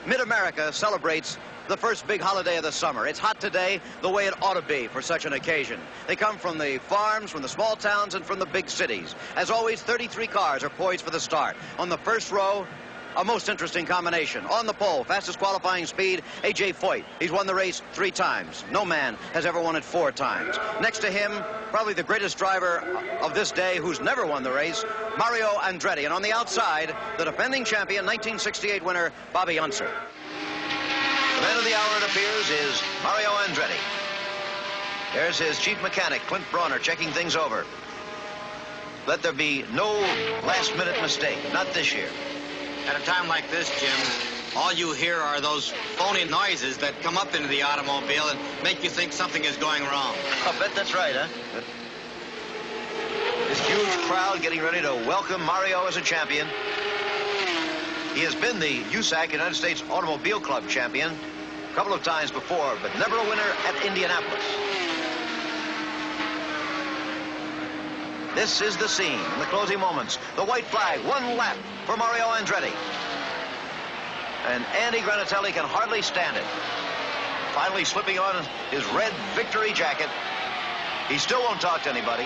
Mid-America celebrates the first big holiday of the summer. It's hot today the way it ought to be for such an occasion. They come from the farms, from the small towns, and from the big cities. As always, 33 cars are poised for the start. On the first row, a most interesting combination. On the pole, fastest qualifying speed, A.J. Foyt. He's won the race 3 times. No man has ever won it 4 times. Next to him, probably the greatest driver of this day who's never won the race, Mario Andretti. And on the outside, the defending champion, 1968 winner, Bobby Unser. The man of the hour, it appears, is Mario Andretti. There's his chief mechanic, Clint Brawner, checking things over. Let there be no last-minute mistake, not this year. At a time like this, Jim, all you hear are those phony noises that come up into the automobile and make you think something is going wrong. I'll bet that's right, huh? This huge crowd getting ready to welcome Mario as a champion. He has been the USAC, United States Automobile Club champion, a couple of times before, but never a winner at Indianapolis. This is the scene in the closing moments. The white flag, 1 lap for Mario Andretti. And Andy Granatelli can hardly stand it. Finally slipping on his red victory jacket. He still won't talk to anybody.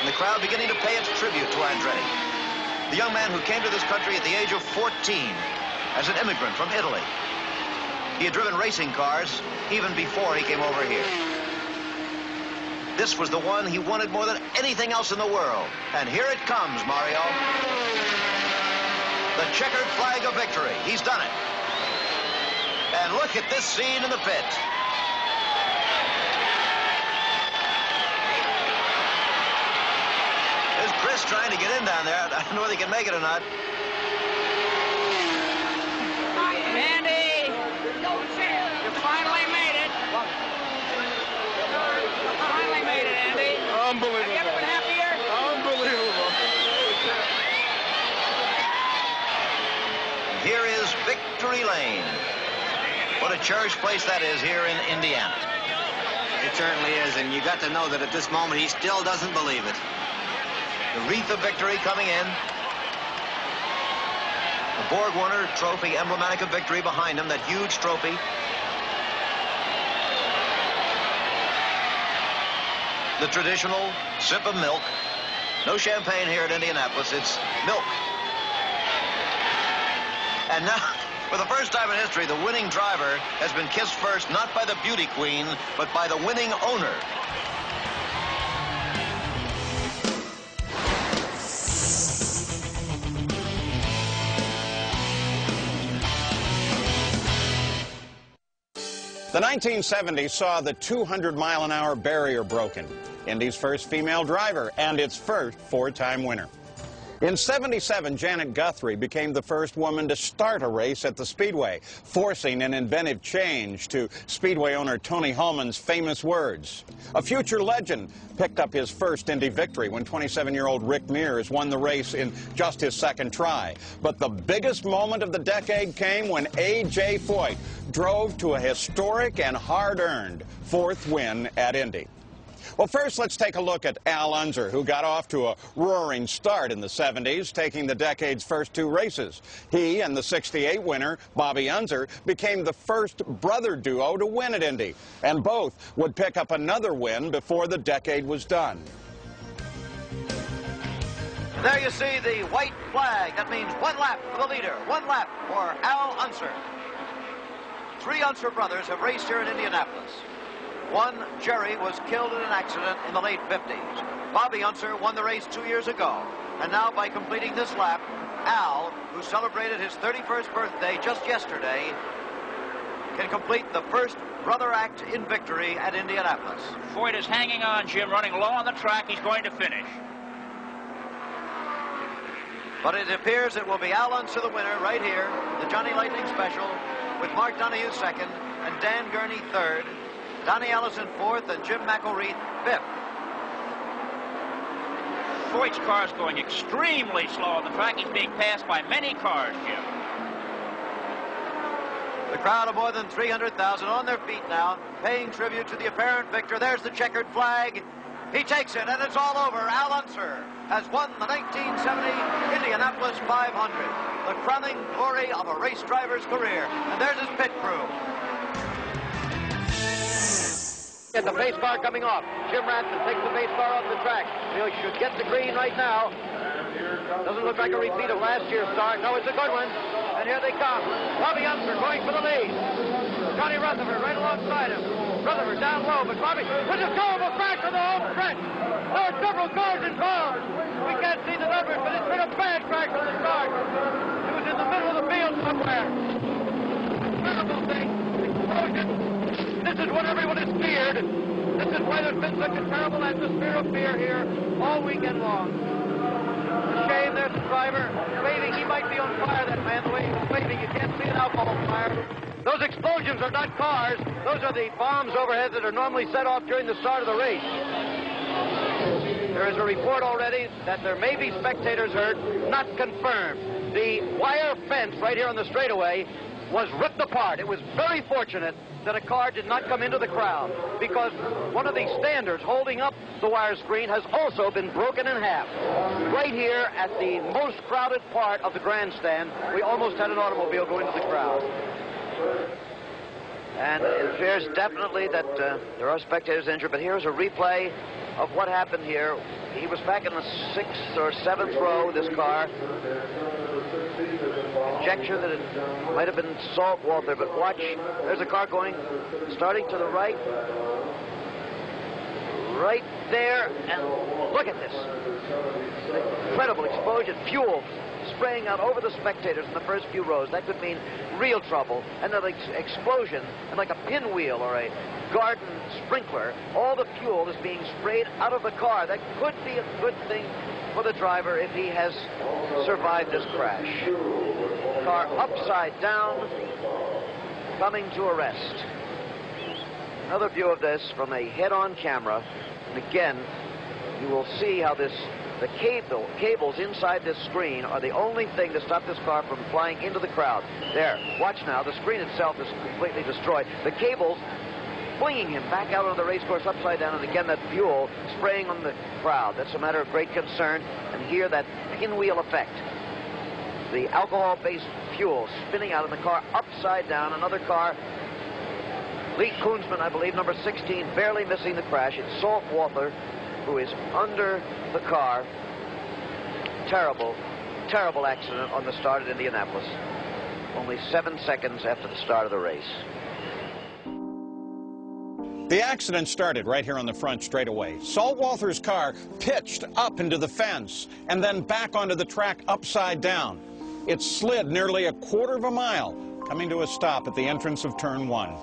And the crowd beginning to pay its tribute to Andretti. The young man who came to this country at the age of 14 as an immigrant from Italy. He had driven racing cars even before he came over here. This was the one he wanted more than anything else in the world. And here it comes, Mario. The checkered flag of victory. He's done it. And look at this scene in the pit. There's Chris trying to get in down there. I don't know whether he can make it or not. Andy, you finally made it. Finally made it, Andy. Unbelievable. Have you ever been happier? Unbelievable. Here is Victory Lane. What a cherished place that is here in Indiana. It certainly is, and you got to know that at this moment he still doesn't believe it. The wreath of victory coming in. The Borg Warner trophy, emblematic of victory behind him, that huge trophy. The traditional sip of milk. No champagne here at Indianapolis, it's milk. And now, for the first time in history, the winning driver has been kissed first, not by the beauty queen, but by the winning owner. The 1970s saw the 200-mile-an-hour barrier broken. Indy's first female driver and its first 4-time winner. In '77, Janet Guthrie became the first woman to start a race at the Speedway, forcing an inventive change to Speedway owner Tony Hulman's famous words. A future legend picked up his first Indy victory when 27-year-old Rick Mears won the race in just his 2nd try. But the biggest moment of the decade came when A.J. Foyt drove to a historic and hard-earned 4th win at Indy. Well, first, let's take a look at Al Unser, who got off to a roaring start in the 70s, taking the decade's first 2 races. He and the '68 winner, Bobby Unser, became the first brother duo to win at Indy, and both would pick up another win before the decade was done. There you see the white flag. That means 1 lap for the leader, 1 lap for Al Unser. 3 Unser brothers have raced here in Indianapolis. One, Jerry, was killed in an accident in the late 50s. Bobby Unser won the race 2 years ago. And now, by completing this lap, Al, who celebrated his 31st birthday just yesterday, can complete the first brother act in victory at Indianapolis. Foyt is hanging on, Jim, running low on the track. He's going to finish. But it appears it will be Al Unser the winner right here, the Johnny Lightning Special, with Mark Donohue 2nd and Dan Gurney 3rd. Donnie Ellison 4th and Jim McElreath 5th. Foyt's car is going extremely slow on the track. He's being passed by many cars, Jim. The crowd of more than 300,000 on their feet now, paying tribute to the apparent victor. There's the checkered flag. He takes it, and it's all over. Al Unser has won the 1970 Indianapolis 500. the crowning glory of a race driver's career. And there's his pit crew. Get the pace car coming off. Jim Ranson takes the pace car off the track. He should get the green right now. Doesn't look like a repeat of last year's start. No, it's a good one. And here they come. Bobby Unser going for the lead. Johnny Rutherford right alongside him. Rutherford down low, but Bobby with a terrible crash on the home stretch. There are several cars involved. We can't see the numbers, but it's been a bad crash on the start. It was in the middle of the field somewhere. Terrible thing. Explosion. This is what everyone has feared. This is why there's been such a terrible atmosphere of fear here all weekend long. Shame there's the driver waving. He might be on fire, that man, the way he was waving. You can't see an alcohol fire. Those explosions are not cars. Those are the bombs overhead that are normally set off during the start of the race. There is a report already that there may be spectators hurt, not confirmed. The wire fence right here on the straightaway was ripped apart. It was very fortunate that a car did not come into the crowd, because one of the standards holding up the wire screen has also been broken in half. Right here at the most crowded part of the grandstand, we almost had an automobile go into the crowd. And it appears definitely that there are spectators injured, but here's a replay of what happened here. He was back in the 6th or 7th row, this car. Conjecture that it might have been Saltwater, but watch, there's a car going, starting to the right. Right there, and look at this. Incredible explosion, fuel spraying out over the spectators in the first few rows. That could mean real trouble. And an explosion, and like a pinwheel or a garden sprinkler, all the fuel is being sprayed out of the car. That could be a good thing for the driver if he has survived this crash. Car upside down, coming to a rest. Another view of this from a head-on camera. And again, you will see how the cables inside this screen are the only thing to stop this car from flying into the crowd. There, watch now. The screen itself is completely destroyed. The cables flinging him back out on the race course upside down, and again that fuel spraying on the crowd. That's a matter of great concern. And here, that pinwheel effect. The alcohol-based fuel spinning out of the car upside down. Another car, Lee Koonsman, I believe, number 16, barely missing the crash. It's Saltwater who is under the car. Terrible, terrible accident on the start at Indianapolis. Only 7 seconds after the start of the race. The accident started right here on the front straightaway. Saltwater's car pitched up into the fence and then back onto the track upside down. It slid nearly a quarter of a mile, coming to a stop at the entrance of turn 1.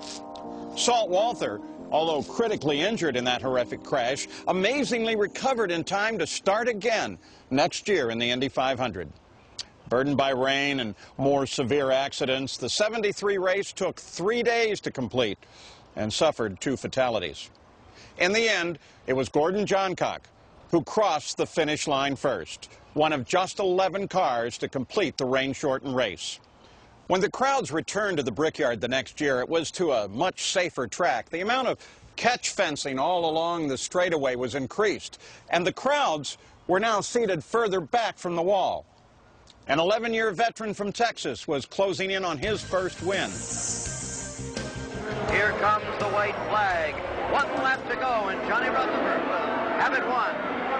Saltwater, although critically injured in that horrific crash, amazingly recovered in time to start again next year in the Indy 500. Burdened by rain and more severe accidents, the 73 race took 3 days to complete and suffered 2 fatalities. In the end, it was Gordon Johncock who crossed the finish line first, one of just 11 cars to complete the rain-shortened race. When the crowds returned to the Brickyard the next year, it was to a much safer track. The amount of catch fencing all along the straightaway was increased, and the crowds were now seated further back from the wall. An 11-year veteran from Texas was closing in on his first win. Here comes the white flag. 1 lap to go, and Johnny Rutherford will have it won.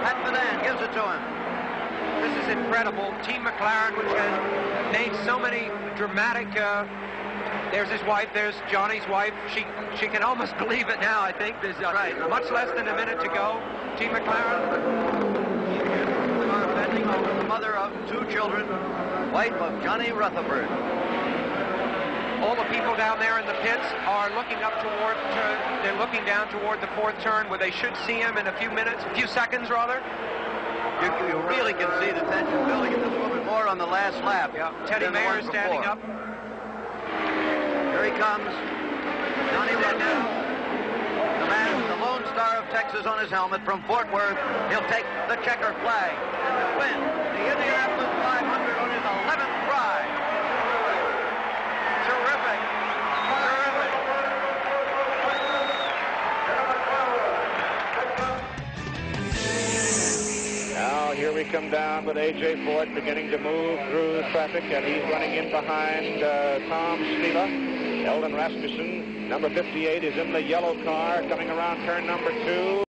Pat Badan gives it to him. This is incredible. Team McLaren, which has made so many dramatic... there's his wife, there's Johnny's wife. She can almost believe it now, I think. There's right. Much less than a minute to go. Team McLaren... bending over the mother of 2 children, wife of Johnny Rutherford. All the people down there in the pits are looking up toward, they're looking down toward the 4th turn, where they should see him in a few seconds rather. You really can see the tension building in this moment, more on the last lap. Yeah. Teddy Mayer standing up. Here he comes. Johnny Rutherford, the man with the Lone Star of Texas on his helmet from Fort Worth. He'll take the checker flag and win the Indianapolis 500 on his 11th try. Terrific. Now here we come down with A.J. Ford beginning to move through traffic, and he's running in behind Tom Sneva. Eldon Rasmussen, number 58, is in the yellow car, coming around turn number 2.